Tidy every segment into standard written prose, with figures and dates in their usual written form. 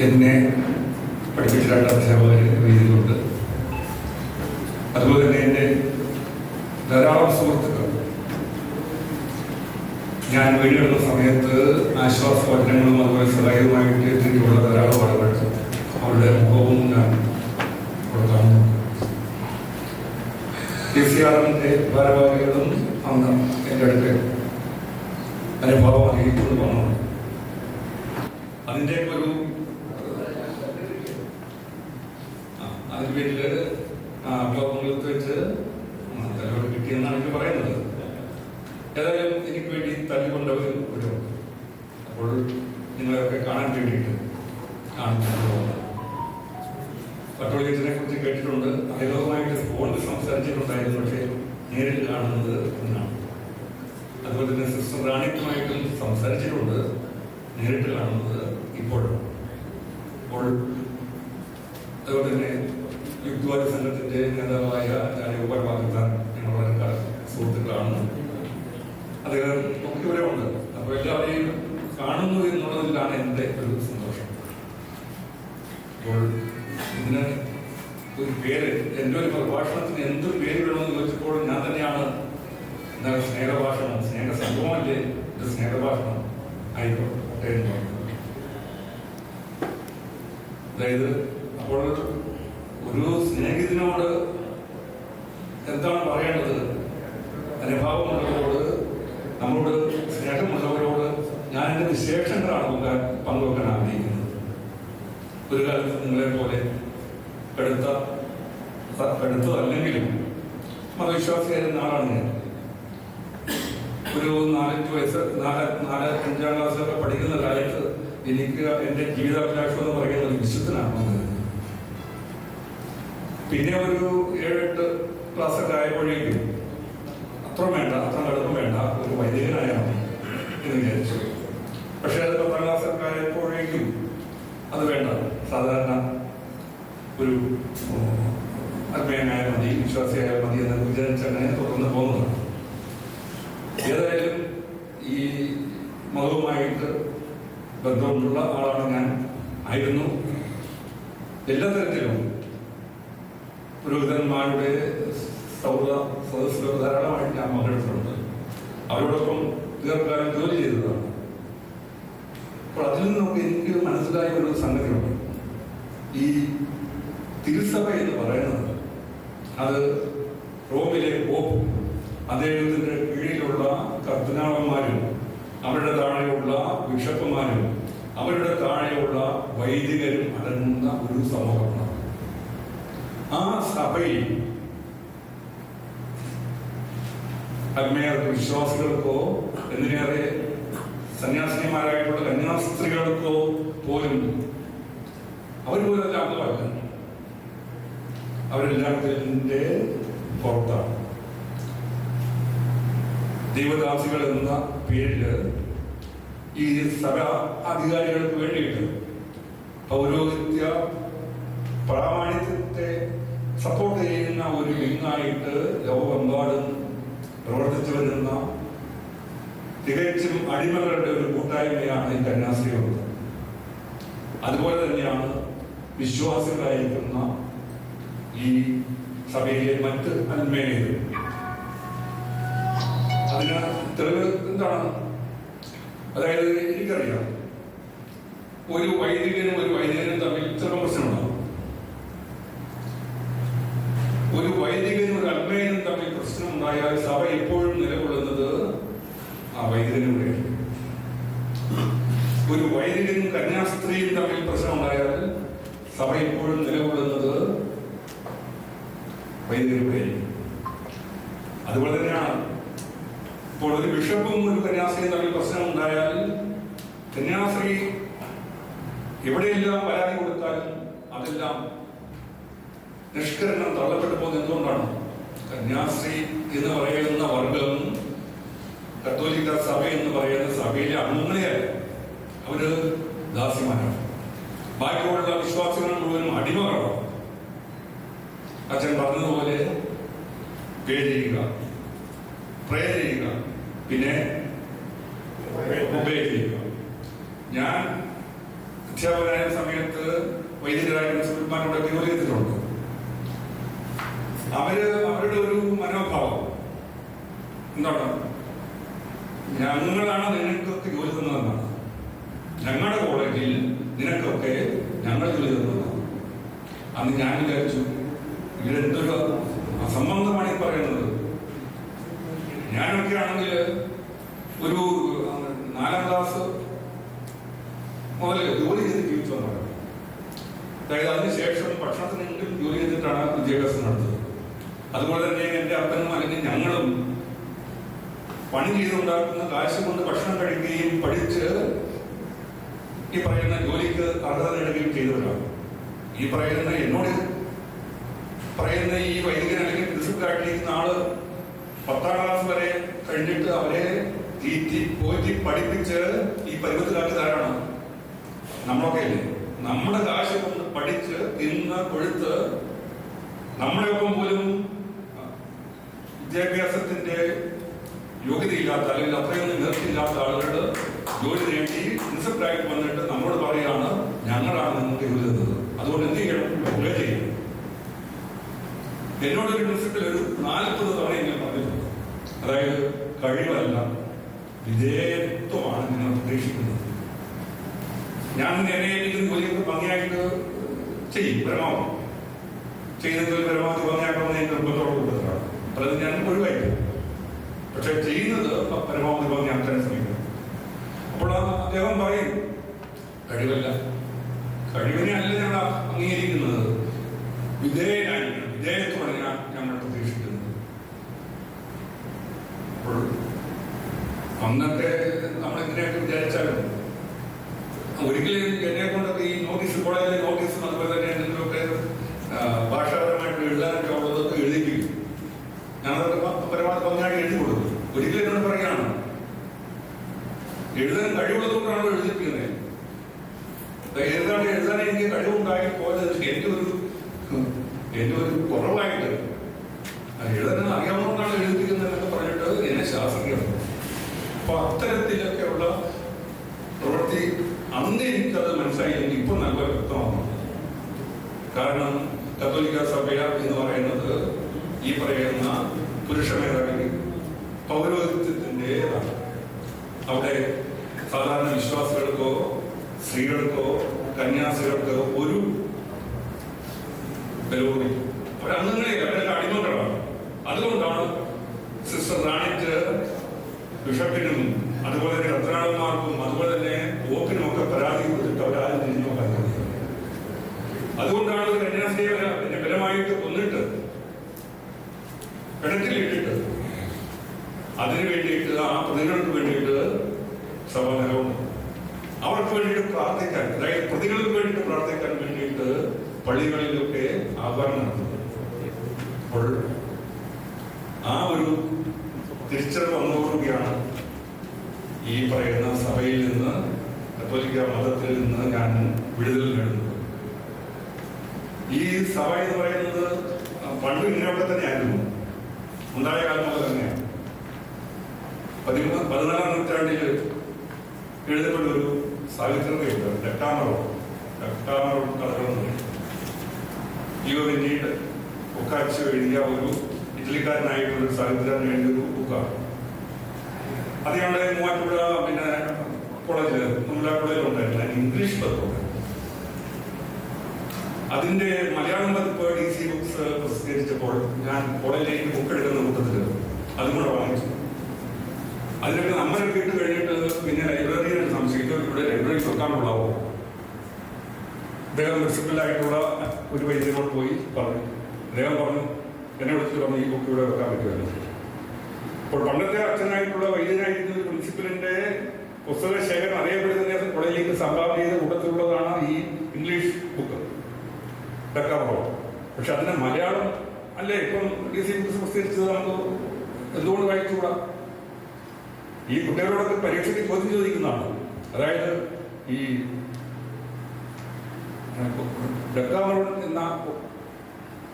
എന്നെ പഠിപ്പിച്ച രണ്ട് അധ്യാപകർ രീതിയിലുണ്ട്. അതുപോലെ തന്നെ എൻ്റെ ധാരാളം സുഹൃത്തുക്കൾ ഞാൻ വീടുകളുടെ സമയത്ത് ആശ്വാസവചനങ്ങളും അതുപോലെ സഹായവുമായിട്ട് എനിക്കുള്ള ധാരാളം ആളുകൾ അവരുടെ മുഖവും ഞാൻ കൊടുക്കാറുണ്ട്. TCRന്റെ ഭാരവാഹികളും അന്ന് എൻ്റെ അടുത്ത് അനുഭവം അറിയിക്കൊണ്ട് വന്നു. അതിൻ്റെ ഒരു അതിന് പേരില് ബ്ലോക്കുകളത്ത് വെച്ച് തലോട് കിട്ടിയെന്നാണ് എനിക്ക് പറയുന്നത്. ഏതായാലും എനിക്ക് വേണ്ടി തല്ലിക്കൊണ്ടവരും ഒരു അപ്പോൾ നിങ്ങളെയൊക്കെ കാണാൻ വേണ്ടിയിട്ട് കത്തോലിക്കത്തിനെ കുറിച്ച് കേട്ടിട്ടുണ്ട്. അയലോകമായിട്ട് ഫോണിൽ സംസാരിച്ചിട്ടുണ്ടായിരുന്നു, പക്ഷേ നേരിൽ കാണുന്നത് എന്നാണ്. അതുപോലെ തന്നെ സിസ്റ്റർ റാണിക്കുമായിട്ടും സംസാരിച്ചിട്ടുണ്ട്, നേരിട്ട് കാണുന്നത് ഇപ്പോഴും. അപ്പോൾ അതുപോലെ തന്നെ യുക്തിവാദി സംഘത്തിന്റെ നേതാവായ ഉപരവാദിത്താൻ ഞങ്ങൾ വളരെ സുഹൃത്തുക്കളാണ്. അദ്ദേഹം ഒക്കെ ഇവിടെ ഉണ്ട്. അപ്പോൾ എല്ലാവരെയും കാണുന്നു എന്നുള്ളതിലാണ് എൻ്റെ ഒരു സന്തോഷം. അപ്പോൾ ഇതിന് ഒരു പേര്, എൻ്റെ ഒരു പ്രഭാഷണത്തിന് എന്തൊരു പേര് വേണമെന്ന് ചോദിച്ചപ്പോൾ ഞാൻ തന്നെയാണ് എന്താണ് സ്നേഹഭാഷണം, സ്നേഹ സംഭവമല്ലേ ഇത്, സ്നേഹഭാഷണം ആയിക്കോട്ടെ എന്ന് പറഞ്ഞു. അതായത് അപ്പോൾ ഒരു സ്നേഹിതനോട് എന്താണ് പറയേണ്ടത്, അനുഭാവമുള്ളവരോട്, നമ്മളോട് സ്നേഹമുള്ളവരോട് ഞാൻ എൻ്റെ വിശേഷങ്ങളാണ് പങ്കുവെക്കാൻ ആഗ്രഹിക്കുന്നത്. ഒരു കാലത്ത് നിങ്ങളെ പോലെ കടുത്തതല്ലെങ്കിലും മതവിശ്വാസിയായിരുന്ന ആളാണ് ഞാൻ. ഒരു 4-5 വയസ്സ് 4-5 ക്ലാസ്സിലൊക്കെ പഠിക്കുന്ന കാലത്ത് എനിക്ക് എൻ്റെ ജീവിതാഭിലാഷം എന്ന് പറയുന്നത് വിശുദ്ധനാണ്. പിന്നെ ഒരു 7-8 ക്ലാസ്സൊക്കെ ആയപ്പോഴേക്കും അത്ര കടുപ്പം വേണ്ട, ഒരു വൈദികനായാൽ മതി എന്ന് വിചാരിച്ചു. പക്ഷെ അത് 10ാം ക്ലാസ്സൊക്കെ ആയപ്പോഴേക്കും അത് വേണ്ട, സാധാരണ ഒരു ആത്മീയനായാൽ മതി, വിശ്വാസിയായാൽ മതി എന്ന് വിചാരിച്ചങ്ങനെ തുടർന്ന് പോകുന്നതാണ്. ഏതായാലും ഈ മതവുമായിട്ട് ബന്ധമുള്ള ആളാണ് ഞാൻ, ആയിരുന്നു. എല്ലാ തരത്തിലും പുരോഹിതന്മാരുടെ സൗഹൃദ സദസ്സുകൾ ധാരാളമായിട്ട് ഞാൻ പങ്കെടുത്തിട്ടുണ്ട്. അവരോടൊപ്പം ദീർഘകാലം ജോലി ചെയ്തതാണ്. അപ്പോൾ അതിൽ നിന്നൊക്കെ എനിക്ക് മനസ്സിലായ ഒരു സംഗതിയുണ്ട്. ഈ തിരുസഭ എന്ന് പറയുന്നത് അത് റോമിലെ പോപ്പ്, അദ്ദേഹത്തിന്റെ കീഴിലുള്ള കർദിനാളന്മാരും അവരുടെ താഴെയുള്ള ബിഷപ്പുമാരും അവരുടെ താഴെയുള്ള വൈദികരും അടങ്ങുന്ന ഒരു സമൂഹമാണ്. ആ സഭയിൽ ആത്മീയർക്ക്, വിശ്വാസികൾക്കോ, എന്തിനേറെ സന്യാസിനിമാരായിട്ടുള്ള കന്യാസ്ത്രീകൾക്കോ പോലും അവർ പോലും അതിന്റെ അംഗമല്ല. അവരെല്ലാം ഇതിന്റെ പുറത്താണ്. ദൈവദാസികൾ എന്ന പേരില് ഈ സഭ അധികാരികൾക്ക് വേണ്ടിയിട്ട് പൗരോഹിത്യ പ്രാമാണിത്യത്തെ സപ്പോർട്ട് ചെയ്യുന്ന ഒരു വിങ്ങായിട്ട് ലോകമെമ്പാടും പ്രവർത്തിച്ചു വരുന്ന തികച്ചും അടിമകളുടെ ഒരു കൂട്ടായ്മയാണ് ഈ കന്യാസ്ത്രീകളുള്ളത്. അതുപോലെ തന്നെയാണ് വിശ്വാസികളായിരിക്കുന്ന ഈ സഭയിലെ മറ്റ് അൽമേയരും. അതിന് തെളിവ് എന്താണ്? അതായത് എനിക്കറിയാം, ഒരു വൈദികനും തമ്മിൽ ചില പ്രശ്നമുണ്ടാകും. ഒരു വൈദികനും ഒരു അൽമേയനും തമ്മിൽ പ്രശ്നമുണ്ടായാൽ സഭ എപ്പോഴും നിലകൊള്ളുന്നത് ആ വൈദികനിലൂടെയാണ്. ഒരു വൈദികനും കന്യാസ്ത്രീയും തമ്മിൽ പ്രശ്നമുണ്ടായാൽ സഭ എപ്പോഴും നിലകൊള്ളുന്നത് വൈദികനിലൂടെയായിരിക്കും. അതുപോലെ തന്നെയാണ് ഇപ്പോൾ ഒരു ബിഷപ്പും ഒരു കന്യാസ്ത്രീയും തമ്മിൽ പ്രശ്നമുണ്ടായാൽ കന്യാസ്ത്രീ എവിടെയെല്ലാം പരാതി കൊടുത്താലും അതെല്ലാം നിഷ്കരണം തള്ളപ്പെട്ടു പോകുന്നത് എന്തുകൊണ്ടാണ്? കന്യാസ്ത്രീ എന്ന് പറയുന്ന വർഗം കത്തോലിക്ക സഭ എന്ന് പറയുന്ന സഭയിലെ അംഗങ്ങളെയല്ല, അവര് ദാസിമാരാണ്. ബാക്കിയുള്ള വിശ്വാസികൾ മുഴുവനും അടിമകളാണ്. അച്ഛൻ പറഞ്ഞതുപോലെ പേ ചെയ്യുക, പ്രേ ചെയ്യുക, പിന്നെ ഒബേ ചെയ്യുക. ഞാൻ അധ്യാപകനായ സമയത്ത് വൈദികരായ പ്രിൻസിപ്പൽമാരോടൊക്കെ ജോലി ചെയ്തിട്ടുണ്ട്. അവരുടെ ഒരു മനോഭാവം എന്താണ്? ഞങ്ങളാണ് നിനക്കൊക്കെ ജോലി തന്നതെന്നാണ്. ഞങ്ങളുടെ കോളേജിൽ നിനക്കൊക്കെ ഞങ്ങൾ ജോലി തന്നതാണ്. അന്ന് ഞാൻ വിചാരിച്ചു, ഇതെന്തൊരു അസംബന്ധമാണ് ഈ പറയുന്നത്. ഞാനൊക്കെ ആണെങ്കിൽ ഒരു 4ാം ക്ലാസ് മുതൽ ജോലി ചെയ്ത് ജീവിച്ചു വന്നതാണ്. അതായത് അതിനുശേഷം ഭക്ഷണത്തിനെങ്കിലും ജോലി ചെയ്തിട്ടാണ് വിദ്യാഭ്യാസം നടത്തുന്നത്. അതുപോലെ തന്നെ എൻ്റെ അപ്പനും അല്ലെങ്കിൽ ഞങ്ങളും പണി ചെയ്തുണ്ടാക്കുന്ന കാശ് കൊണ്ട് ഭക്ഷണം കഴിക്കുകയും പഠിച്ച് ഈ പറയുന്ന ജോലിക്ക് അർഹത നേടുകയും ചെയ്തവരാണ്. ഈ പറയുന്ന എന്നോട് പറയുന്ന ഈ വൈദികൻ അല്ലെങ്കിൽ പ്രിൻസിപ്പലായിട്ടിരിക്കുന്ന ആള് 10ാം ക്ലാസ് വരെ കഴിഞ്ഞിട്ട് അവരെ പോയി പഠിപ്പിച്ച് ഈ പരുവത്തിലാക്കി ധാരാണ്. നമ്മളൊക്കെ അല്ലേ, നമ്മുടെ കാശ് കൊണ്ട് പഠിച്ച് തിന്ന് കൊഴുത്ത് നമ്മുടെ ഒപ്പം പോലും വിദ്യാഭ്യാസത്തിന്റെ യോഗ്യതയില്ലാത്ത അല്ലെങ്കിൽ അത്രയൊന്നും നിരത്തില്ലാത്ത ആളുകളുടെ ജോലി നേടി പ്രിൻസിപ്പലായിട്ട് വന്നിട്ട് നമ്മളോട് പറയുകയാണ് ഞങ്ങളാണ് നിങ്ങൾക്ക് ജോലി തന്നത്, അതുകൊണ്ട് എന്ത് ചെയ്യണം? ഒരേ ചെയ്യണം. എന്നോടൊരു പ്രിൻസിപ്പൽ ഒരു 40 തവണയെങ്കിലും പറഞ്ഞിട്ടുണ്ട്. അതായത് കഴിവല്ല, വിധേയത്വമാണ് നിങ്ങൾ പ്രതീക്ഷിക്കുന്നത്. ഞാൻ എന്നെ ഏതെങ്കിലും ജോലിയൊക്കെ ഭംഗിയായിട്ട് ചെയ്യും, പരമാവധി ചെയ്യുന്നതിൽ പരമാവധി ഭംഗിയാക്കണമെന്ന് എനിക്ക് നിർബന്ധത്തോടെ കൊടുത്തിട്ടാണ്. അത് ഞാൻ ഒഴിവാക്കി. പക്ഷെ ചെയ്യുന്നത് പരമാവധി ഭംഗിയാക്കാൻ ശ്രമിക്കണം. അപ്പോൾ അദ്ദേഹം പറയും കഴിവല്ല, കഴിവിനെ അല്ല ഞങ്ങൾ അംഗീകരിക്കുന്നത്, വിധേയനായിരിക്കണം, വിധേയത്വമാണ് ഞങ്ങൾ പ്രതീക്ഷിക്കുന്നത്. അപ്പോൾ അന്നത്തെ നമ്മളിങ്ങനെയൊക്കെ വിചാരിച്ചാലും ഒരിക്കലും എന്നെ കൊണ്ടൊക്കെ ഈ നോട്ടീസ്, കോളേജിലെ നോട്ടീസും അതുപോലെ തന്നെ എന്തെങ്കിലുമൊക്കെ ഭാഷാപരമായിട്ട് എഴുതാനൊക്കെ ഉള്ളതൊക്കെ എഴുതിപ്പിക്കും. ഞാനതൊക്കെ പരമാവധി ഭംഗിയായിട്ട് എഴുതി കൊടുക്കും. ഒരിക്കലും എന്നോട് പറയുകയാണ് എഴുതാൻ കഴിവുള്ളതുകൊണ്ടാണ് എഴുതിപ്പിക്കുന്നത്. എഴുതാൻ എനിക്ക് കഴിവുണ്ടായി പോയത് എൻ്റെ ഒരു കുറവായിട്ട് എഴുതാൻ അറിയാവുന്നതാണ് എഴുതിപ്പിക്കുന്നതെന്നൊക്കെ പറഞ്ഞിട്ട് എന്നെ ശാസ്ത്രീയമാണ്. അപ്പൊ അത്തരത്തിലൊക്കെയുള്ള പ്രവൃത്തി അന്ന് എനിക്കത് മനസ്സിലായില്ലെങ്കിൽ ഇപ്പൊ നല്ല വ്യക്തമാണ്. കാരണം കത്തോലിക്ക സഭ എന്ന് പറയുന്നത് ഈ പറയുന്ന പുരുഷ മേധാവി പൗരോഹിത്യത്തിൻ്റെതാണ്. അവിടെ സാധാരണ വിശ്വാസികൾക്കോ സ്ത്രീകൾക്കോ കന്യാസികൾക്കോ ഒരു ബലൂറി അവരങ്ങനെ അവരുടെ അടിമകളാണ്. അതുകൊണ്ടാണ് സിസ്റ്റർ റാണിറ്റ് ബിഷപ്പിനും അതുപോലെ തന്നെ കർദിനാളന്മാർക്കും അതുപോലെ തന്നെ പോപ്പിനും ഒക്കെ പരാതി കൊടുത്തിട്ട് അവരാരും തിരിഞ്ഞു നോക്കാൻ കഴിയും. അതുകൊണ്ടാണ് ഒരു കന്യാസ്ത്രീയെ പിന്നെ ബലമായിട്ട് കൊന്നിട്ട് കിണറ്റിലിട്ടിട്ട് അതിനു വേണ്ടിയിട്ട് ആ പ്രതികൾക്ക് വേണ്ടിയിട്ട് സഭ നിലവുണ്ട്. അവർക്ക് വേണ്ടിയിട്ട് പ്രാർത്ഥിക്കാൻ, അതായത് പ്രതികൾക്ക് വേണ്ടിയിട്ട് പ്രാർത്ഥിക്കാൻ വേണ്ടിയിട്ട് പള്ളികളിലൊക്കെ ആഹ്വാനം നടത്തുന്നത്. അപ്പോൾ ആ ഒരു തിരിച്ചറിവ് വന്നതോടുകൂടിയാണ് ഈ പറയുന്ന സഭയിൽ നിന്ന്, കത്തോലിക്ക മതത്തിൽ നിന്ന് ഞാൻ വിടുതൽ നേടുന്നത്. ഈ സഭ എന്ന് പറയുന്നത് പണ്ട് ഇങ്ങനെയൊക്കെ തന്നെയായിരുന്നു, ഉണ്ടായ കാലം മുതൽ തന്നെയാണ്. 14ാം നൂറ്റാണ്ടിൽ എഴുതപ്പെട്ടൊരു സാഹിത്യകൃതിയുണ്ട്, ഡെക്കാമറോ കഥകളെന്ന് പറയും. ലിയോ വെന്നീട് ബൊക്കാച്ചോ എഴുതിയ ഒരു ഇറ്റലിക്കാരനായിട്ടുള്ള സാഹിത്യകാരൻ എഴുതിയൊരു ബുക്കാണ്. അത് ഞങ്ങളുടെ മൂവാറ്റുപുഴ പിന്നെ കോളേജിൽ മുല്ല കോളേജിലുണ്ടായിരുന്നു. അതിന് ഇംഗ്ലീഷ് പത്രമുണ്ട്. അതിന്റെ മലയാളം പതിപ്പ് DC ബുക്സ് പ്രസിദ്ധീകരിച്ചപ്പോൾ ഞാൻ കോളേജിലേക്ക് ബുക്ക് എടുക്കുന്ന കൂട്ടത്തിൽ അതും കൂടെ വാങ്ങിച്ചു. അതിനൊക്കെ നമ്മളൊക്കെ ഇട്ട് കഴിഞ്ഞിട്ട് പിന്നെ ലൈബ്രറിയാണ് സംശയിച്ചു, ഇവിടെ ലൈബ്രറി വെക്കാനുള്ളാവോ? അദ്ദേഹം പ്രിൻസിപ്പലായിട്ടുള്ള ഒരു വൈദ്യനോട് പോയി പറഞ്ഞു. അദ്ദേഹം പറഞ്ഞു, എന്നെ വിളിച്ചിട്ട് പറഞ്ഞു ഈ ബുക്ക് ഇവിടെ വെക്കാൻ പറ്റുമല്ലോ. അപ്പോൾ പണ്ടത്തെ അച്ഛനായിട്ടുള്ള വൈദ്യനായിരിക്കുന്ന ഒരു പ്രിൻസിപ്പലിന്റെ പുസ്തക ശേഖരം അറിയപ്പെടുന്ന കോളേജിലേക്ക് സംഭാവന ചെയ്ത കൂട്ടത്തിലുള്ളതാണ് ഈ ഇംഗ്ലീഷ് ബുക്ക് ഡെക്കാമറോ. പക്ഷെ അതിന് മലയാളം അല്ലേ ഇപ്പം DC ബുക്സ് പ്രസിദ്ധീകരിച്ചത് നമുക്ക് എന്തുകൊണ്ട് വായിച്ചുകൂടാ? ഈ കുട്ടികളോടൊക്കെ പരീക്ഷയ്ക്ക് ചോദ്യം ചോദിക്കുന്നതാണ്. അതായത് ഈ ഡെക്കാമറോ എന്ന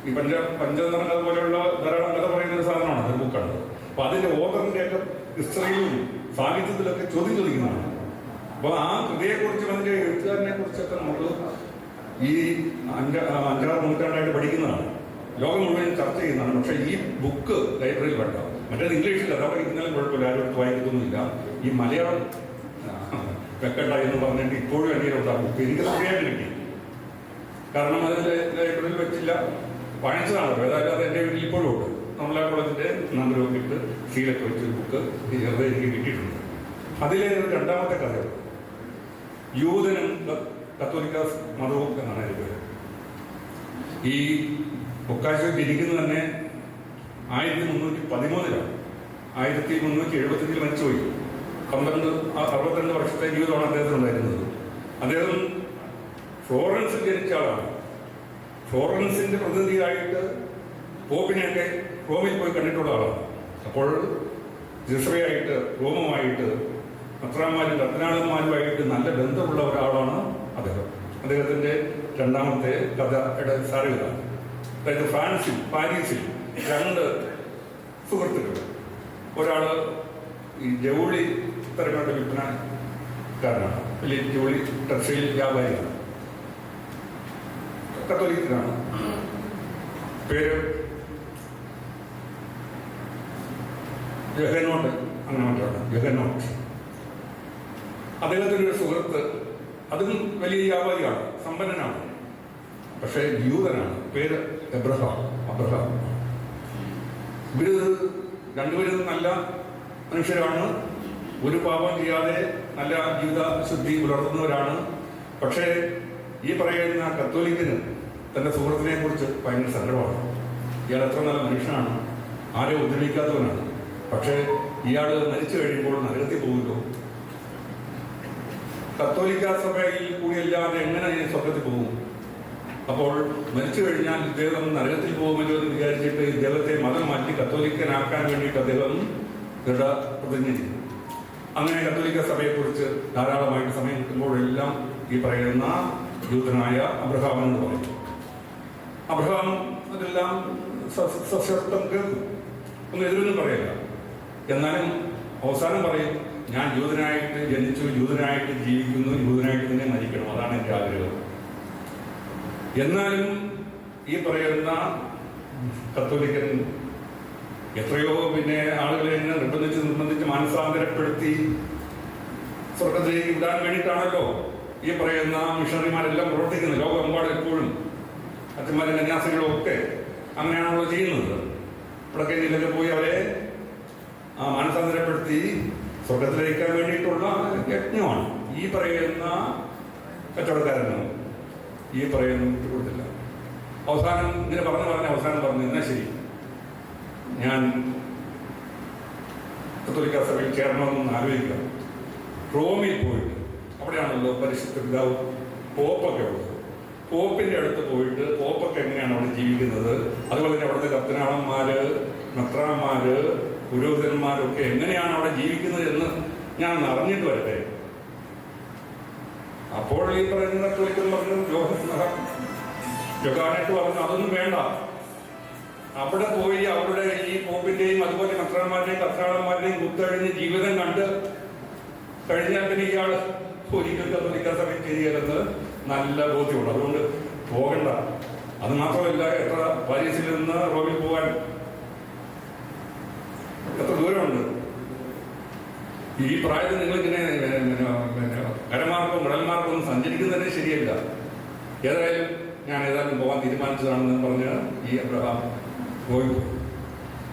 ഈ പഞ്ചതന്ത്രങ്ങൾ പോലെയുള്ള ധാരാളം കഥ പറയുന്ന ഒരു സാധനമാണ്, ഒരു ബുക്കാണ്. അപ്പൊ അതിന്റെ ഓതറിന്റെ ഒക്കെ ഹിസ്റ്ററിയിലും സാഹിത്യത്തിലൊക്കെ ചോദ്യം ചോദിക്കുന്നതാണ്. അപ്പോൾ ആ കൃതിയെക്കുറിച്ചും അതിൻ്റെ എഴുത്തുകാരനെ കുറിച്ചൊക്കെ നമ്മൾ ഈ 5-6 നൂറ്റാണ്ടായിട്ട് പഠിക്കുന്നതാണ്, ലോകം മുഴുവൻ ചർച്ച ചെയ്യുന്നതാണ്. പക്ഷേ ഈ ബുക്ക് ലൈബ്രറിയിൽ വേണ്ട. മറ്റേത് ഇംഗ്ലീഷിൽ അതവിടെ ഇന്നാലും കുഴപ്പമില്ല, ആരും വായിക്കത്തൊന്നുമില്ല. ഈ മലയാളം വെക്കണ്ട എന്ന് പറഞ്ഞിട്ട് ഇപ്പോഴും എൻ്റെ ഉണ്ടാകും. എനിക്ക് സമയമായിട്ട് കിട്ടി, കാരണം അതിൽ ലൈബ്രറിയിൽ വെച്ചില്ല, വാങ്ങിച്ചതാണല്ലോ. ഏതായാലും അത് എൻ്റെ വീട്ടിൽ ഇപ്പോഴും ഉണ്ട്. നമ്മളെ കോളേജിൻ്റെ നമ്പരൊക്കെ ഇട്ട് സീലൊക്കെ വെച്ചൊരു ബുക്ക് ചെറുതെ എനിക്ക് കിട്ടിയിട്ടുണ്ട്. അതിലെ രണ്ടാമത്തെ കഥ യൂതനും കത്തോലിക്ക മതവും എന്നാണ് എനിക്ക്. ഈ ബൊക്കാശോ ജനിക്കുന്നത് തന്നെ 1313 1375 മരിച്ചുപോയി. 62 വർഷത്തെ ജീവിതമാണ് അദ്ദേഹത്തിന് ഉണ്ടായിരുന്നത്. അദ്ദേഹം ഫ്ലോറൻസിൽ ജനിച്ച ആളാണ്. ഫ്ലോറൻസിന്റെ പ്രതിനിധിയായിട്ട് പോപ്പിനെയൊക്കെ റോമിൽ പോയി കണ്ടിട്ടുള്ള ആളാണ്. അപ്പോൾ ജിസ്രയായിട്ട് റോമുമായിട്ട് മെത്രാന്മാരും കർദിനാളന്മാരുമായിട്ട് നല്ല ബന്ധമുള്ള ഒരാളാണ് അദ്ദേഹം. അദ്ദേഹത്തിന്റെ രണ്ടാമത്തെ കഥയുടെ സാരമിതാണ്. അതായത് പാരീസിൽ 2 സുഹൃത്തുക്കൾ. ഒരാൾ ഈ ജൗളി തരങ്ങളുടെ വിൽപ്പനക്കാരനാണ്, വലിയ ജൗളി ടെക്സ്റ്റൈൽ വ്യാപാരിയാണ്, കത്തോലിക്കനാണ്. പേര് ജഹനോട്ട്, അങ്ങനെ മറ്റാണ് ജഹനോട്ട്. അദ്ദേഹത്തിൻ്റെ ഒരു സുഹൃത്ത്, അതും വലിയ വ്യാപാരിയാണ്, സമ്പന്നനാണ്, പക്ഷേ യൂതനാണ്. പേര് അബ്രഹാം. ഇവര് രണ്ടുപേരും നല്ല മനുഷ്യരാണ്, ഒരു പാപം ചെയ്യാതെ നല്ല ജീവിത ശുദ്ധി പുലർത്തുന്നവരാണ്. പക്ഷേ ഈ പറയുന്ന കത്തോലിക്കന് തൻ്റെ സുഹൃത്തിനെ കുറിച്ച് ഭയങ്കര സങ്കടമാണ്. ഇയാൾ എത്ര നല്ല മനുഷ്യനാണ്, ആരെ ഉദ്ധരിക്കാത്തവനാണ്, പക്ഷേ ഇയാൾ മരിച്ചു കഴിയുമ്പോൾ നരകത്തിൽ പോകുമല്ലോ. കത്തോലിക്ക സഭയിൽ കൂടിയല്ലാതെ എങ്ങനെ സ്വർഗത്തിൽ പോകും? അപ്പോൾ മരിച്ചു കഴിഞ്ഞാൽ ഇദ്ദേഹം നരകത്തിൽ പോകുമല്ലോ എന്ന് വിചാരിച്ചിട്ട് ഇദ്ദേഹത്തെ മതം മാറ്റി കത്തോലിക്കനാക്കാൻ വേണ്ടിയിട്ട് അദ്ദേഹം ദൃഢപ്രതിജ്ഞ ചെയ്തു. അങ്ങനെ കത്തോലിക്ക സഭയെക്കുറിച്ച് ധാരാളമായിട്ട് സമയം കിട്ടുമ്പോഴെല്ലാം ഈ പറയുന്ന യൂതനായ അബ്രഹാം എന്ന് പറയും. അബ്രഹാം അതെല്ലാം സശക്തം കേൾക്കും, ഒന്നും എതിരൊന്നും പറയില്ല. എന്നാലും അവസാനം പറയും, ഞാൻ യൂതനായിട്ട് ജനിച്ചു, യൂതനായിട്ട് ജീവിക്കുന്നു, യൂതനായിട്ട് തന്നെ മരിക്കണം, അതാണ് എൻ്റെ ആഗ്രഹം. എന്നാലും ഈ പറയുന്ന കത്തോലിക്കൻ എത്രയോ പിന്നെ ആളുകളെ എന്നെ നിർബന്ധിച്ച് മാനസാന്തരപ്പെടുത്തി സ്വർഗത്തിലേക്ക് വിടാൻ വേണ്ടിയിട്ടാണല്ലോ ഈ പറയുന്ന മിഷണറിമാരെല്ലാം പ്രവർത്തിക്കുന്നത്. ലോകമെമ്പാടും എപ്പോഴും അച്ഛന്മാരും കന്യാസികളും ഒക്കെ അങ്ങനെയാണല്ലോ ചെയ്യുന്നത്. ഇവിടൊക്കെ ജില്ലയിൽ പോയി അവരെ മാനസാന്തരപ്പെടുത്തി സ്വർഗത്തിലേക്കാൻ വേണ്ടിയിട്ടുള്ള യജ്ഞമാണ്. ഈ പറയുന്ന കച്ചവടക്കാരനും ഈ പറയുന്ന കൊടുത്തില്ല. അവസാനം ഇങ്ങനെ പറഞ്ഞ് അവസാനം പറഞ്ഞു, എന്നാൽ ശരി, ഞാൻ കത്തോലിക്ക സഭയിൽ ചേരണമെന്ന് ആലോചിക്കാം. റോമിൽ പോയിട്ട്, അവിടെയാണല്ലോ പരിശുദ്ധ പിതാവ് പോപ്പൊക്കെ ഉള്ളത്, പോപ്പിന്റെ അടുത്ത് പോയിട്ട് പോപ്പൊക്കെ എങ്ങനെയാണ് അവിടെ ജീവിക്കുന്നത്, അതുപോലെ തന്നെ അവിടുത്തെ കർദിനാളന്മാര്, മെത്രാന്മാര്, പുരോഹിതന്മാരൊക്കെ എങ്ങനെയാണ് അവിടെ ജീവിക്കുന്നത് എന്ന് ഞാൻ അറിഞ്ഞിട്ട് വരട്ടെ. അപ്പോൾ ഈ പറയുന്ന കത്തോലിക്കൻ പറഞ്ഞു, യോഹന്നായിട്ട് പറഞ്ഞു, അതൊന്നും വേണ്ട, അവിടെ പോയി അവരുടെ ഈ പോപ്പിന്റെയും അതുപോലെ മെത്രാന്മാരുടെയും കർദിനാളന്മാരുടെയും കുത്തഴിഞ്ഞ് ജീവിതം കണ്ട് കഴിഞ്ഞാൽ പിന്നെ ഇയാൾ ഒരിക്കൽ കത്തോലിക്ക സഭയിൽ ചെയ്യരുത് നല്ല ബോധ്യമുണ്ട്. അതുകൊണ്ട് പോകണ്ട. അത് മാത്രമല്ല, എത്ര പാരീസിൽ നിന്ന് റോമിൽ പോകാൻ എത്ര ദൂരമുണ്ട്. ഈ പ്രായത്തിൽ നിങ്ങളിങ്ങനെ കരമാർക്കും കടൽമാർക്കും ഒന്നും സഞ്ചരിക്കുന്നതന്നെ ശരിയല്ല. ഏതായാലും പോകാൻ തീരുമാനിച്ചതാണെന്ന് പറഞ്ഞ് ഈ അബ്രഹാം പോയി.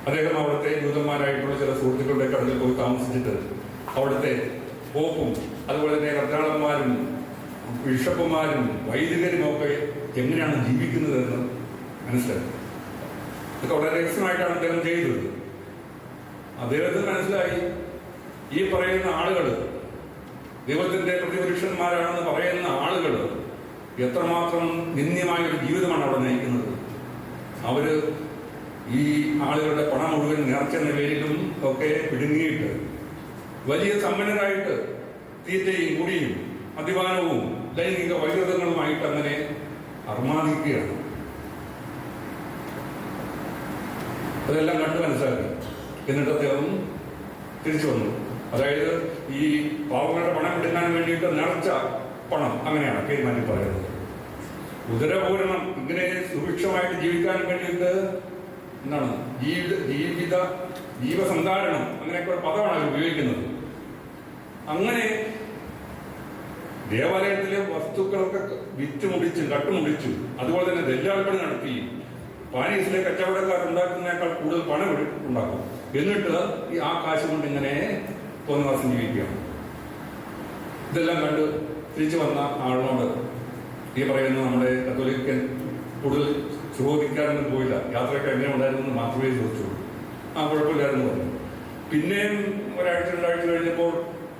അദ്ദേഹം അവിടുത്തെ യൂതന്മാരായിട്ടുള്ള ചില സുഹൃത്തുക്കളുടെ കടലിൽ പോയി താമസിച്ചിട്ട് അവിടുത്തെ പോപ്പും അതുപോലെ തന്നെ കർദിനാളന്മാരും ബിഷപ്പുമാരും വൈദികരും ഒക്കെ എങ്ങനെയാണ് ജീവിക്കുന്നതെന്ന് മനസ്സിലാക്കി. ഇതൊക്കെ വളരെ രഹസ്യമായിട്ടാണ് അദ്ദേഹം ചെയ്തത്. അദ്ദേഹത്തിന് മനസ്സിലായി, ഈ പറയുന്ന ആളുകൾ ദൈവത്തിന്റെ പ്രതിപുരുഷന്മാരാണെന്ന് പറയുന്ന ആളുകൾ എത്രമാത്രം നിന്ദ്യമായ ഒരു ജീവിതമാണ് അവിടെ നയിക്കുന്നത്. അവര് ഈ ആളുകളുടെ പണം മുഴുവൻ നേർച്ചെന്ന പേരിലും ഒക്കെ പിടുങ്ങിയിട്ട് വലിയ സമ്പന്നരായിട്ട് തീറ്റയും കുടിയും മദ്യപാനവും ലൈംഗിക വൈകൃതങ്ങളുമായിട്ട് അങ്ങനെ അർമാദിക്കുകയാണ്. അതെല്ലാം കണ്ടു മനസ്സിലാക്കി. എന്നിട്ട് അദ്ദേഹം തിരിച്ചു വന്നു. അതായത് ഈ പാവങ്ങളുടെ പണം എടുക്കാൻ വേണ്ടിയിട്ട് നേർച്ച പണം, അങ്ങനെയാണ് പേര് മാറ്റി പറയുന്നത്. ഉദരപൂരണം, ഇങ്ങനെ സുഭിക്ഷമായിട്ട് ജീവിക്കാൻ വേണ്ടിയിട്ട് എന്താണ് ജീവസന്ധാരണം, അങ്ങനെയൊക്കെ പദമാണ് അവർ ഉപയോഗിക്കുന്നത്. അങ്ങനെ ദേവാലയത്തിലെ വസ്തുക്കളൊക്കെ വിറ്റ് മുടിച്ചും കട്ടുമുടിച്ചും അതുപോലെ തന്നെ ദല്ലാളിപ്പണി നടത്തി പാരീസിലെ കച്ചവടക്കാരുണ്ടാക്കുന്നതിനേക്കാൾ കൂടുതൽ പണം ഉണ്ടാക്കും. എന്നിട്ട് ആ കാശ് കൊണ്ട് ഇങ്ങനെ തോന്നിവാസം ജീവിക്കുകയാണ്. ഇതെല്ലാം കണ്ട് തിരിച്ചു വന്ന ആളിനോട് ഈ പറയുന്ന നമ്മുടെ കത്തോലിക്കൻ കൂടുതൽ ചോദിക്കാനൊന്നും പോയില്ല. യാത്രയൊക്കെ എങ്ങനെ ഉണ്ടായിരുന്നു മാത്രമേ ചോദിച്ചുള്ളൂ. കുഴപ്പമില്ലായിരുന്നു പറഞ്ഞു. പിന്നെയും ഒരാഴ്ച 2 ആഴ്ച കഴിഞ്ഞപ്പോൾ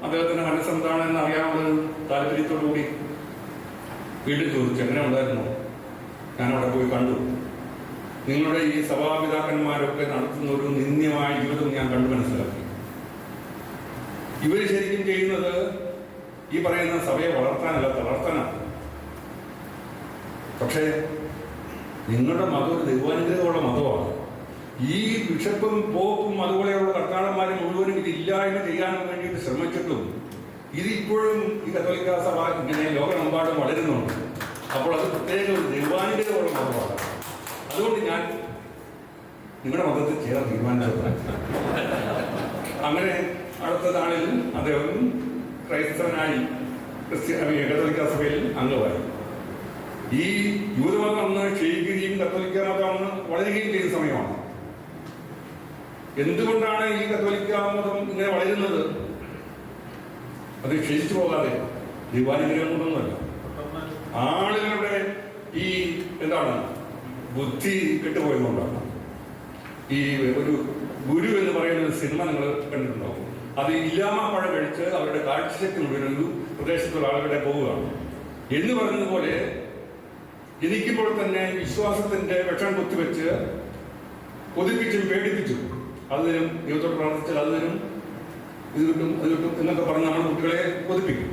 അദ്ദേഹത്തിന്റെ മനസ്സെന്താണെന്ന് അറിയാനുള്ള താല്പര്യത്തോടുകൂടി വീട്ടിൽ ചോദിച്ചു, എങ്ങനെ ഉണ്ടായിരുന്നു? ഞാനവിടെ പോയി കണ്ടു. നിങ്ങളുടെ ഈ സഭാപിതാക്കന്മാരൊക്കെ നടത്തുന്ന ഒരു നിന്ദ്യമായ ജീവിതം ഞാൻ കണ്ടു മനസ്സിലാക്കി. ഇവർ ശരിക്കും ചെയ്യുന്നത് ഈ പറയുന്ന സഭയെ വളർത്താനല്ല, തളർത്താനാണ്. പക്ഷേ നിങ്ങളുടെ മതം ഒരു ദൈവാനുഗ്രഹമുള്ള മതമാണ്. ഈ ബിഷപ്പും പോപ്പും അതുപോലെയുള്ള കർത്താടന്മാരും മുഴുവനും ഇതില്ലായ്മ ചെയ്യാൻ വേണ്ടിയിട്ട് ശ്രമിച്ചിട്ടും ഇതിപ്പോഴും ഈ കത്തോലിക്ക സഭ ഇങ്ങനെ ലോകമെമ്പാടും വളരുന്നുണ്ട്. അപ്പോൾ അത് പ്രത്യേക ഒരു ദൈവാനുഗ്രഹമുള്ള മതമാണ്. അതുകൊണ്ട് ഞാൻ നിങ്ങളുടെ മതത്തിൽ ചേരാൻ തീരുമാനിച്ചത്. അങ്ങനെ അടുത്ത നാളിൽ അദ്ദേഹം ക്രൈസ്തവനായി കത്തോലിക്ക സഭയിൽ അംഗമായി. ഈ യൂതമതം അന്ന് ക്ഷയിക്കുകയും കത്തോലിക്ക മതം അന്ന് വളരുകയും ചെയ്ത സമയമാണ്. എന്തുകൊണ്ടാണ് ഈ കത്തോലിക്ക മതം ഇങ്ങനെ വളരുന്നത്? അത് ക്ഷയിച്ചു പോകാതെ ദൈവാനുഗ്രഹം കൊണ്ടൊന്നുമല്ല. ആളുകളുടെ ഈ എന്താണ് ബുദ്ധി കെട്ടുപോയതുകൊണ്ടാണ്. ഈ ഒരു ഗുരു എന്ന് പറയുന്ന സിനിമ നിങ്ങൾ കണ്ടിട്ടുണ്ടാവും. അത് ഇല്ലാമപ്പഴ കഴിച്ച് അവരുടെ കാഴ്ചശക്തി മുഴുവൻ ഒരു പ്രദേശത്തുള്ള ആളുകളുടെ പോവുകയാണ് എന്ന് പറഞ്ഞതുപോലെ എനിക്കിപ്പോൾ തന്നെ വിശ്വാസത്തിന്റെ വിഷം കുത്തിവെച്ച് കൊതിപ്പിച്ചും പേടിപ്പിച്ചും അത് തരും, ദൈവത്തോട് പ്രാർത്ഥിച്ചാൽ അത് തരും, ഇത് കിട്ടും അത് കിട്ടും എന്നൊക്കെ പറഞ്ഞ് നമ്മുടെ കുട്ടികളെ കൊതിപ്പിക്കും.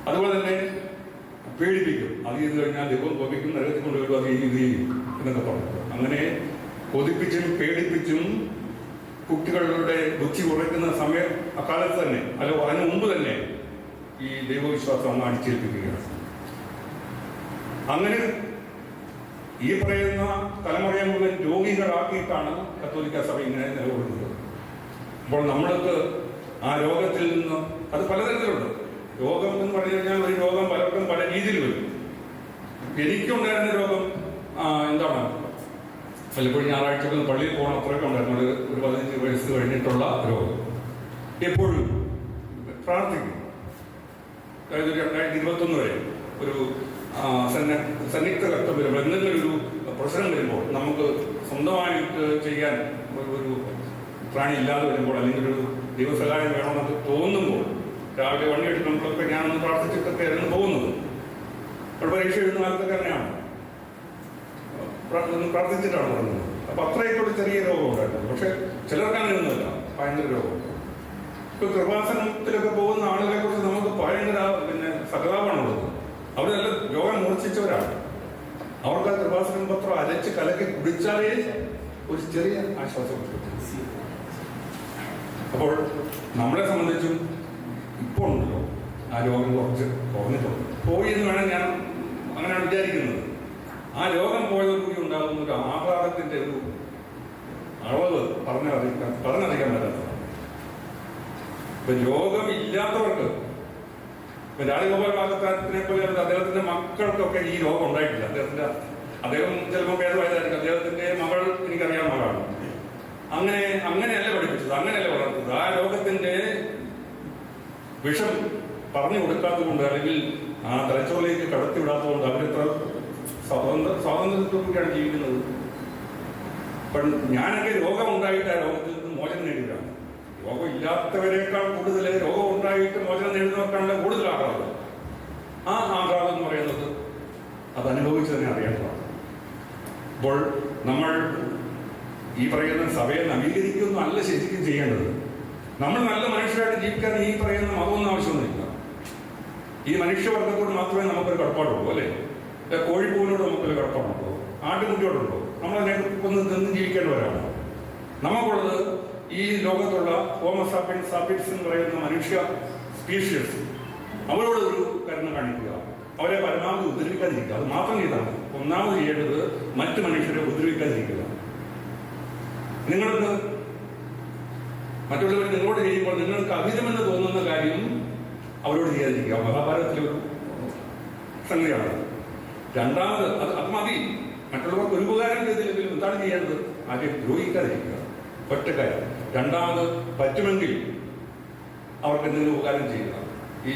അതുപോലെ തന്നെ പേടിപ്പിക്കും. അത് ചെയ്ത് കഴിഞ്ഞാൽ ദൈവം കോപിക്കും, നരകത്തിൽ കൊണ്ടുവരും, അത് ഇത് ചെയ്യും എന്നൊക്കെ പറഞ്ഞു. അങ്ങനെ കൊതിപ്പിച്ചും പേടിപ്പിച്ചും കുട്ടികളുടെ ബുദ്ധി കുറയ്ക്കുന്ന സമയം അക്കാലത്ത് തന്നെ അതിന് മുമ്പ് തന്നെ ഈ ദൈവവിശ്വാസം അങ്ങ് അടിച്ചേൽപ്പിക്കുകയാണ്. അങ്ങനെ ഈ പറയുന്ന തലമുറയെ മുഴുവൻ രോഗികളാക്കിയിട്ടാണ് കത്തോലിക്ക സഭ ഇങ്ങനെ നിലകൊള്ളുന്നത്. അപ്പോൾ നമ്മൾക്ക് ആ രോഗത്തിൽ നിന്ന് അത് പലതരത്തിലുണ്ട്. രോഗം എന്ന് പറഞ്ഞു കഴിഞ്ഞാൽ ഒരു രോഗം പലർക്കും പല രീതിയിൽ വരും. എനിക്കുണ്ടായിരുന്ന രോഗം എന്താണ്, പലപ്പോഴും ഞായറാഴ്ചകൾ പള്ളിയിൽ പോകണം, അത്രയൊക്കെ ഉണ്ടായിരുന്നു. ഒരു 15 വയസ്സ് കഴിഞ്ഞിട്ടുള്ള രോഗം. എപ്പോഴും പ്രാർത്ഥിക്കും. അതായത് 2021 വരെ ഒരു സന്നിഗ്ധ ഘട്ടം വരുമ്പോൾ, എന്തെങ്കിലും ഒരു പ്രശ്നം വരുമ്പോൾ, നമുക്ക് സ്വന്തമായിട്ട് ചെയ്യാൻ ഒരു പ്രാണി ഇല്ലാതെ വരുമ്പോൾ, അല്ലെങ്കിൽ ഒരു ദൈവസഹായം വേണമെന്നൊക്കെ തോന്നുമ്പോൾ, രാവിലെ വണ്ടി എടുക്കുമ്പോഴൊക്കെ ഞാനൊന്ന് പ്രാർത്ഥിച്ചിട്ടൊക്കെ ആയിരുന്നു പോകുന്നത്. അപ്പോൾ പരീക്ഷ എഴുതുന്ന കാലത്തൊക്കെ തന്നെയാണ് പ്രാർത്ഥിച്ചിട്ടാണ് പറയുന്നത്. അപ്പൊ അത്രയൊക്കെ ഒരു ചെറിയ രോഗം ഉണ്ടായിരുന്നു. പക്ഷെ ചിലർക്ക് അങ്ങനെയൊന്നുമില്ല, ഭയങ്കര രോഗം. ഇപ്പൊ കൃപാസനത്തിലൊക്കെ പോകുന്ന ആളുകളെ കുറിച്ച് നമുക്ക് ഭയങ്കര സഹതാപമാണുള്ളത്. അവർ നല്ല രോഗം മൂർച്ഛിച്ചവരാണ്. അവർക്ക് ആ കൃപാസനം പത്രം അരച്ച് കലക്കി കുടിച്ചാലേ ഒരു ചെറിയ ആശ്വാസം കിട്ടും. അപ്പോൾ നമ്മളെ സംബന്ധിച്ചും ഇപ്പോൾ ഉണ്ടല്ലോ ആ രോഗം കുറച്ച് കുറഞ്ഞിട്ടുണ്ട്. പോയി എന്ന് വേണം ഞാൻ അങ്ങനെയാണ് വിചാരിക്കുന്നത്. ആ രോഗം പോയതോടുകൂടി ഉണ്ടാകുന്ന ഒരു ആഹ്ലാദത്തിന്റെ ഒരു അളവ് പറഞ്ഞറിയിക്കാൻ പറ്റാത്തതാണ്. ഇപ്പൊ രോഗമില്ലാത്തവർക്ക്, ഇപ്പൊ രാജഗോപാൽ പാകത്താരത്തിനെ പോലെ അദ്ദേഹത്തിന്റെ മക്കൾക്കൊക്കെ ഈ രോഗം ഉണ്ടായിട്ടില്ല. അദ്ദേഹം ചിലപ്പോൾ ഭേദമായതായിരിക്കും. അദ്ദേഹത്തിന്റെ മകൾ എനിക്കറിയാവുന്ന മകളാണ്. അങ്ങനെയല്ല പഠിപ്പിച്ചത്, അങ്ങനെയല്ല വളർത്തത്. ആ രോഗത്തിന്റെ വിഷം പറഞ്ഞു കൊടുക്കാത്തത് കൊണ്ട്, അല്ലെങ്കിൽ ആ തലച്ചോറിലേക്ക് കടത്തിവിടാത്തത് കൊണ്ട് അവരിത്ര സ്വാതന്ത്ര്യത്തോടുകൂടിയാണ് ജീവിക്കുന്നത്. അപ്പം ഞാനൊക്കെ രോഗം ഉണ്ടായിട്ട് ആ രോഗത്തിൽ നിന്ന് മോചനം നേടുകയാണ്. രോഗം ഇല്ലാത്തവരെക്കാൾ കൂടുതൽ രോഗം ഉണ്ടായിട്ട് മോചനം നേടുന്നവർക്കാണല്ലോ കൂടുതൽ ആഹ്ലാദം. ആ ആഹ്ലാദം എന്ന് പറയുന്നത് അത് അനുഭവിച്ച് തന്നെ അറിയേണ്ടതാണ്. അപ്പോൾ നമ്മൾ ഈ പറയുന്ന സഭയെ നവീകരിക്കുന്നല്ല ശരിക്കും ചെയ്യേണ്ടത്. നമ്മൾ നല്ല മനുഷ്യരായിട്ട് ജീവിക്കാൻ ഈ പറയുന്ന മതമൊന്നും ആവശ്യമൊന്നുമില്ല. ഈ മനുഷ്യവർഗത്തോട് മാത്രമേ നമുക്കൊരു കടപ്പാടുള്ളൂ, അല്ലേ? കോഴിപ്പൂവിനോട് നമുക്കൊരു കടപ്പാടുണ്ടോ? ആട്ടുകുട്ടിയോടുണ്ടോ? നമ്മളതിനെ ഒന്ന് നിന്ന് ജീവിക്കേണ്ടവരാണ്. നമുക്കുള്ളത് ഈ ലോകത്തുള്ള ഹോമോസാപ്പിയൻസ് എന്ന് പറയുന്ന മനുഷ്യ സ്പീഷ്യസ് അവരോട് ഒരു കരുണ കാണിക്കുക, അവരെ പരമാവധി ഉപദ്രവിക്കാതിരിക്കുക. അത് മാത്രം ചെയ്താണ് ഒന്നാമത് ചെയ്യേണ്ടത്, മറ്റു മനുഷ്യരെ ഉപദ്രവിക്കാതിരിക്കുക. നിങ്ങൾക്ക് മറ്റുള്ളവർ നിങ്ങളോട് ചെയ്യുമ്പോൾ നിങ്ങൾക്ക് അഹിതമെന്ന് തോന്നുന്ന കാര്യം അവരോട് ചെയ്യാതിരിക്കുക. മഹാഭാരതത്തിലൊരു സംഗതിയാണ്. രണ്ടാമത് അത് മതി. മറ്റുള്ളവർക്ക് ഒരു ഉപകാരം ചെയ്തില്ലെങ്കിലും എന്താണ് ചെയ്യേണ്ടത്? ആദ്യം ദ്രോഹിക്കാതിരിക്കുക, ഒറ്റക്കാര്യം. രണ്ടാമത് പറ്റുമെങ്കിൽ അവർക്ക് എന്തെങ്കിലും ഉപകാരം ചെയ്യുക. ഈ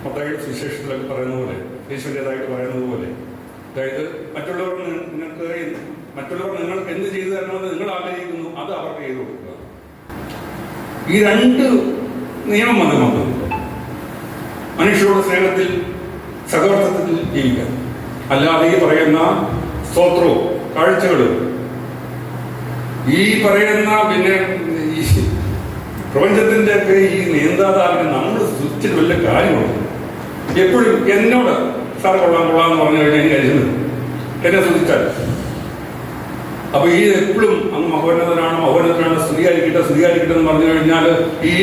മത്തായിയുടെ സുവിശേഷത്തിലൊക്കെ പറയുന്ന പോലെ, യേശുവിൻ്റെതായിട്ട് പറയുന്നത് പോലെ, അതായത് മറ്റുള്ളവർ നിങ്ങൾക്ക് എന്ത് ചെയ്തു തരണമെന്ന് നിങ്ങൾ ആഗ്രഹിക്കുന്നു, അത് അവർക്ക് ചെയ്തു കൊടുക്കുക. ഈ രണ്ട് നിയമം അത് നമുക്ക് മനുഷ്യരോട് സ്നേഹത്തിൽ സഹവർത്തത്തിൽ ജീവിക്കാം. അല്ലാതെ ഈ പറയുന്ന സ്തോത്രവും കാഴ്ചകളും ഈ പറയുന്ന പിന്നെ ഈ പ്രപഞ്ചത്തിന്റെ ഒക്കെ ഈ നിയന്ത്രാതാവിനെ നമ്മൾ സൃഷ്ടിച്ചിട്ട് വല്ല കാര്യമുണ്ട്. എപ്പോഴും എന്നോട് സാർ കൊള്ളാം എന്ന് പറഞ്ഞു കഴിഞ്ഞാൽ എനിക്ക് അരിഞ്ഞത് എന്നെ ശ്രദ്ധിച്ചാൽ. അപ്പൊ ഈ എപ്പോഴും അങ്ങ് മഹോന്നതനാണ് സ്തുതിയായിരിക്കട്ടെ എന്ന് പറഞ്ഞു കഴിഞ്ഞാൽ ഈ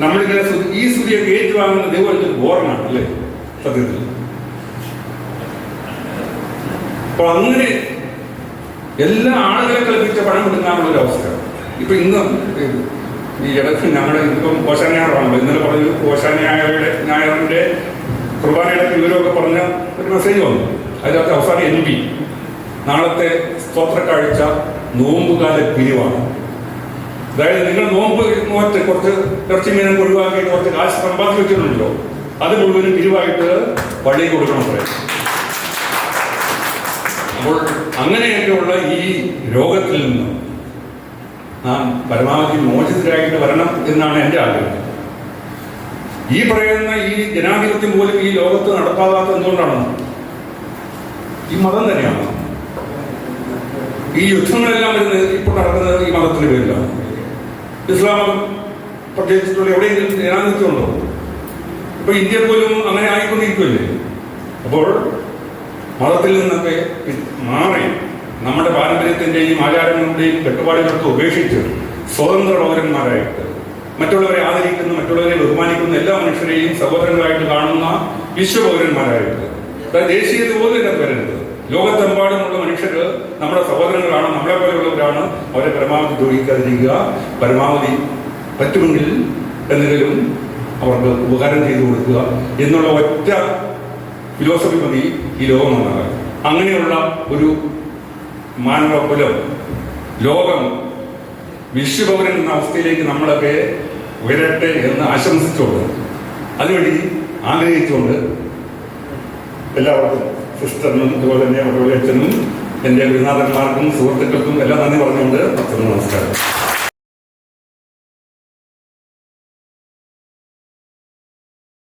നമ്മളിങ്ങനെ ഈ സ്തുതിയൊക്കെ ഏറ്റുവാങ്ങുന്ന ദൈവം ബോറനാണ് അല്ലേ സത്യത്തിൽ. അപ്പൊ അങ്ങനെ എല്ലാ ആളുകളെ കൽപ്പിച്ച പണം കിട്ടുന്നാനുള്ള ഒരു അവസ്ഥ. ഇപ്പൊ ഇന്ന് ഈ ഇടയ്ക്ക് ഞങ്ങളുടെ ഇപ്പം കോശാനായറാണല്ലോ, ഇന്നലെ പറഞ്ഞു കോശാനായരുടെ കുർബാനയുടെ വിവരമൊക്കെ പറഞ്ഞ ഒരു മെസ്സേജ് വന്നു. അതിനകത്ത് അവസാനം MP നാളത്തെ സ്തോത്രക്കാഴ്ച നോമ്പുകാല പിരിവാണ്. അതായത് നിങ്ങൾ നോറ്റ് കുറച്ച് ഇറച്ചി മീനും ഒഴിവാക്കിയിട്ട് കുറച്ച് കാശ് സമ്പാദിച്ച് വെച്ചിട്ടുണ്ടല്ലോ, അത് മുഴുവനും പിരിവായിട്ട് പള്ളിയിൽ കൊടുക്കണം പറയും. അപ്പോൾ അങ്ങനെയൊക്കെയുള്ള ഈ രോഗത്തിൽ നിന്ന് നാം പരമാവധി മോചിതരായിട്ട് വരണം എന്നാണ് എൻ്റെ ആഗ്രഹം. ഈ പറയുന്ന ഈ ജനാധിപത്യം പോലും ഈ ലോകത്ത് നടപ്പാകാത്ത എന്തുകൊണ്ടാണ്? ഈ മതം തന്നെയാണ്. ഈ യുദ്ധങ്ങളെല്ലാം വരുന്നത് ഇപ്പോൾ നടക്കുന്നത് ഈ മതത്തിന് പേരിലാണ്. ഇസ്ലാം മതം പ്രത്യേകിച്ചിട്ടുള്ള എവിടെയെങ്കിലും ജനാധിപത്യം ഉണ്ടോ? ഇപ്പൊ ഇന്ത്യ പോലും അങ്ങനെ ആയിക്കൊണ്ടിരിക്കുമല്ലേ. അപ്പോൾ മതത്തിൽ നിന്നൊക്കെ മാറി നമ്മുടെ പാരമ്പര്യത്തിന്റെയും ആചാരങ്ങളുടെയും കെട്ടുപാടുകളൊക്കെ ഉപേക്ഷിച്ച് സ്വതന്ത്ര പൗരന്മാരായിട്ട് മറ്റുള്ളവരെ ആദരിക്കുന്ന, മറ്റുള്ളവരെ ബഹുമാനിക്കുന്ന എല്ലാ മനുഷ്യരെയും സഹോദരങ്ങളായിട്ട് കാണുന്ന വിശ്വപൗരന്മാരായിട്ട്, ദേശീയത പോലും ഇതിനകത്ത് വരരുത്. ലോകത്തെമ്പാടുമുള്ള മനുഷ്യർ നമ്മുടെ സഹോദരങ്ങളാണ്, നമ്മളെ പോലെയുള്ളവരാണ്. അവരെ പരമാവധി ദ്രോഹിക്കാതിരിക്കുക, പരമാവധി പറ്റുമെങ്കിൽ എന്തെങ്കിലും അവർക്ക് ഉപകാരം ചെയ്തു കൊടുക്കുക എന്നുള്ള ഒറ്റ ഫിലോസഫി മതി ഈ ലോകം നന്നാകാൻ. അങ്ങനെയുള്ള ഒരു മാനവകുലം, ലോകം വിശ്വപൗരൻ എന്ന അവസ്ഥയിലേക്ക് നമ്മളൊക്കെ ഉയരട്ടെ എന്ന് ആശംസിച്ചുകൊണ്ട്, അതിനുവേണ്ടി ആഗ്രഹിച്ചുകൊണ്ട് എല്ലാവർക്കും സിസ്റ്ററിനും അതുപോലെ തന്നെ അതുപോലെ അച്ഛനും എൻ്റെ ഗുരുനാഥന്മാർക്കും സുഹൃത്തുക്കൾക്കും എല്ലാം നന്ദി പറഞ്ഞുകൊണ്ട് നമസ്കാരം.